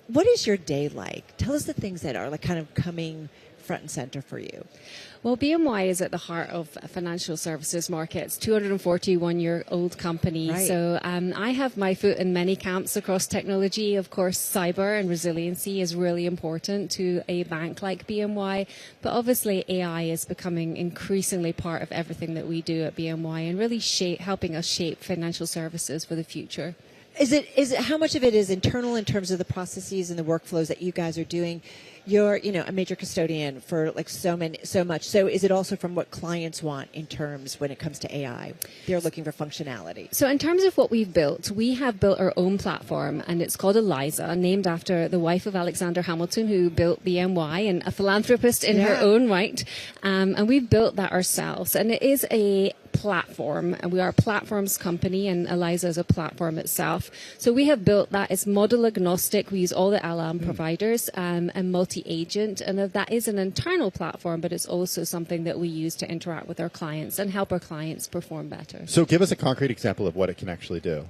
what is your day like? Tell us the things that are like kind of coming front and center for you. Well, BNY is at the heart of financial services markets, 241-year-old company. Right. So I have my foot in many camps across technology. Of course, cyber and resiliency is really important to a bank like BNY. But obviously, AI is becoming increasingly part of everything that we do at BNY and really helping us shape financial services for the future. Is it how much of it is internal in terms of the processes and the workflows that you guys are doing? You're, a major custodian for like so much. So is it also from what clients want in terms when it comes to AI? They're looking for functionality. So in terms of what we've built, we have built our own platform, and it's called Eliza, named after the wife of Alexander Hamilton, who built BNY and a philanthropist in her own right. And we've built that ourselves. And it is a platform, and we are a platforms company, and Eliza is a platform itself. So we have built that. It's model agnostic. We use all the LLM providers and multi-agent, and that is an internal platform, but it's also something that we use to interact with our clients and help our clients perform better. So give us a concrete example of what it can actually do.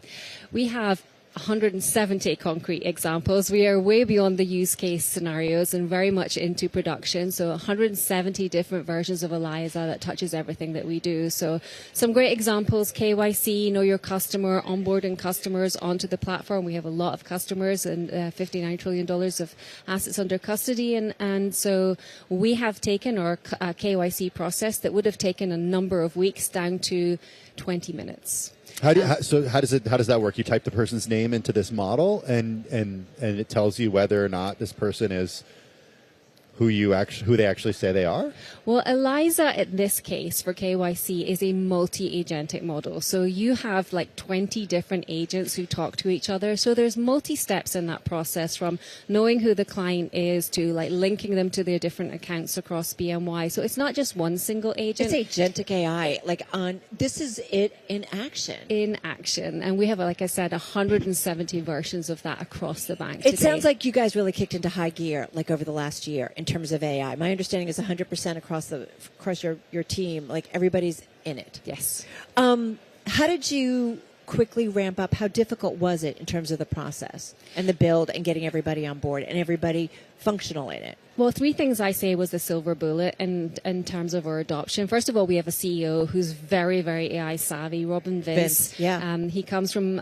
We have 170 concrete examples. We are way beyond the use case scenarios and very much into production. So 170 different versions of Eliza that touches everything that we do. So some great examples: KYC, know your customer, onboarding customers onto the platform. We have a lot of customers and $59 trillion of assets under custody. And so we have taken our KYC process that would have taken a number of weeks down to 20 minutes. How does that work? You type the person's name into this model, and it tells you whether or not this person is who they actually say they are? Well, Eliza, in this case, for KYC, is a multi-agentic model. So you have like 20 different agents who talk to each other. So there's multi-steps in that process, from knowing who the client is to like linking them to their different accounts across BNY. So it's not just one single agent. It's agentic AI. This is it in action. In action. And we have, like I said, 170 versions of that across the bank It today. sounds like you guys really kicked into high gear like over the last year in terms of AI. My understanding is 100% across your team. Like everybody's in it. Yes. How did you quickly ramp up? How difficult was it in terms of the process and the build and getting everybody on board and everybody functional in it? Well, three things I say was the silver bullet in terms of our adoption. First of all, we have a CEO who's very, very AI savvy, Robin Vince. Yeah. He comes from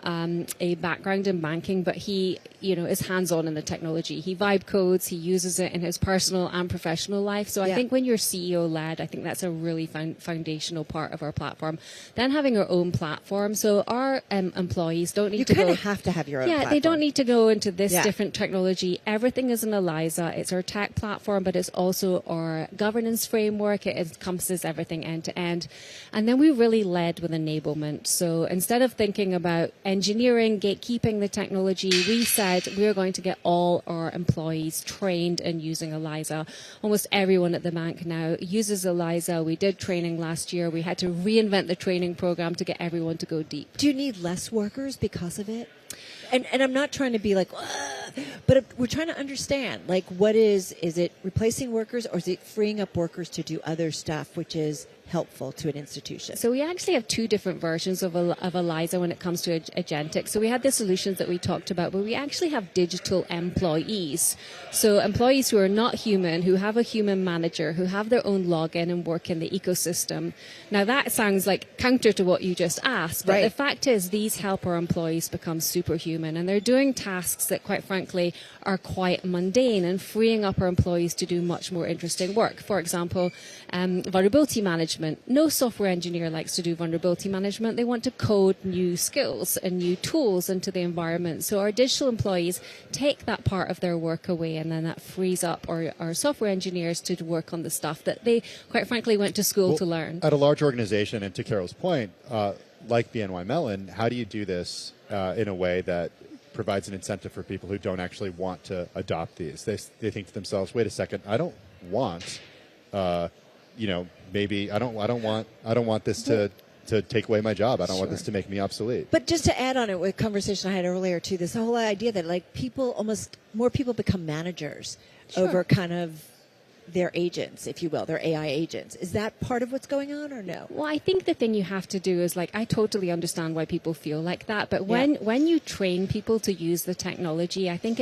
a background in banking, but he, is hands-on in the technology. He vibe codes. He uses it in his personal and professional life. So I think when you're CEO-led, I think that's a really foundational part of our platform. Then having our own platform. So our employees don't need to go... You kind of have to have your own platform. Yeah, they don't need to go into this different technology. Everything is in Eliza. It's our tech platform, but it's also our governance framework. It encompasses everything end to end. And then we really led with enablement. So instead of thinking about engineering, gatekeeping the technology, we said we're going to get all our employees trained in using Eliza. Almost everyone at the bank now uses Eliza. We did training last year. We had to reinvent the training program to get everyone to go deep. Do you need less workers because of it? And I'm not trying to be like, but we're trying to understand, like, what is it replacing workers, or is it freeing up workers to do other stuff, which is helpful to an institution? So we actually have two different versions of Eliza when it comes to agentic. So we had the solutions that we talked about, but we actually have digital employees. So employees who are not human, who have a human manager, who have their own login and work in the ecosystem. Now that sounds like counter to what you just asked, but the fact is these help our employees become superhuman, and they're doing tasks that, quite frankly, are quite mundane and freeing up our employees to do much more interesting work. For example, vulnerability management. No software engineer likes to do vulnerability management. They want to code new skills and new tools into the environment. So our digital employees take that part of their work away, and then that frees up our software engineers to work on the stuff that they, quite frankly, went to school to learn. At a large organization, and to Carol's point, like BNY Mellon, how do you do this in a way that provides an incentive for people who don't actually want to adopt these? They think to themselves, wait a second, I don't want... maybe I don't want this to take away my job. I don't want this to make me obsolete. But just to add on it, with a conversation I had earlier too, this whole idea that like more people become managers over kind of their agents, if you will, their AI agents. Is that part of what's going on or no? Well, I think the thing you have to do is, like, I totally understand why people feel like that, but when you train people to use the technology, I think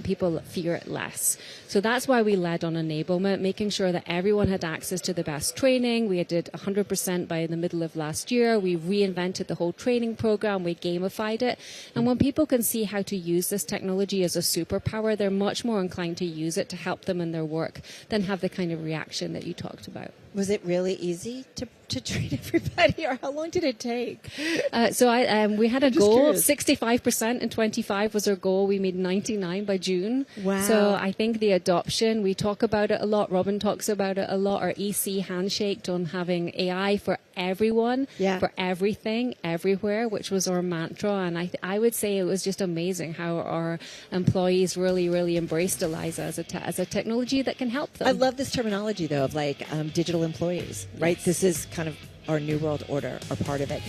people fear it less. So that's why we led on enablement, making sure that everyone had access to the best training. We did 100% by the middle of last year. We reinvented the whole training program. We gamified it. And when people can see how to use this technology as a superpower, they're much more inclined to use it to help them in their work than have the kind of reaction that you talked about. Was it really easy to train everybody, or how long did it take? We had a goal. Curious. 65% in 25 was our goal. We made 99 by June. Wow. So I think the adoption, we talk about it a lot. Robin talks about it a lot. Our EC handshaked on having AI for everyone, for everything, everywhere, which was our mantra. And I would say it was just amazing how our employees really, really embraced Eliza as a technology that can help them. I love this terminology, though, of like digital employees, right? Yes. This is kind of our new world order, or part of it.